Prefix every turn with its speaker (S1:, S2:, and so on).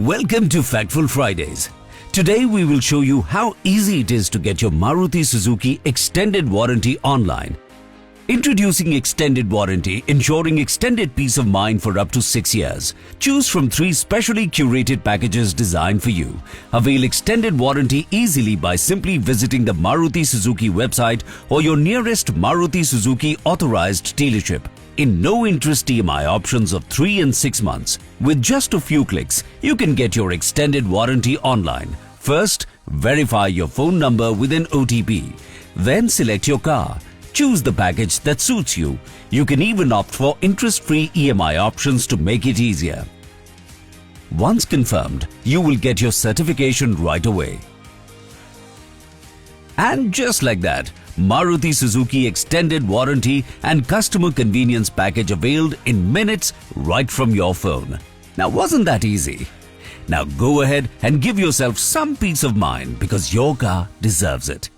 S1: Welcome to Factful Fridays. Today we will show you how easy it is to get your Maruti Suzuki Extended Warranty online. Introducing Extended Warranty, ensuring extended peace of mind for up to 6 years. Choose from 3 specially curated packages designed for you. Avail Extended Warranty easily by simply visiting the Maruti Suzuki website or your nearest Maruti Suzuki authorized dealership. In no-interest EMI options of 3 and 6 months. With just a few clicks, you can get your extended warranty online. First, verify your phone number with an OTP. Then select your car. Choose the package that suits you. You can even opt for interest-free EMI options to make it easier. Once confirmed, you will get your certification right away. And just like that, Maruti Suzuki Extended Warranty and Customer Convenience Package availed in minutes right from your phone. Now, wasn't that easy? Now go ahead and give yourself some peace of mind because your car deserves it.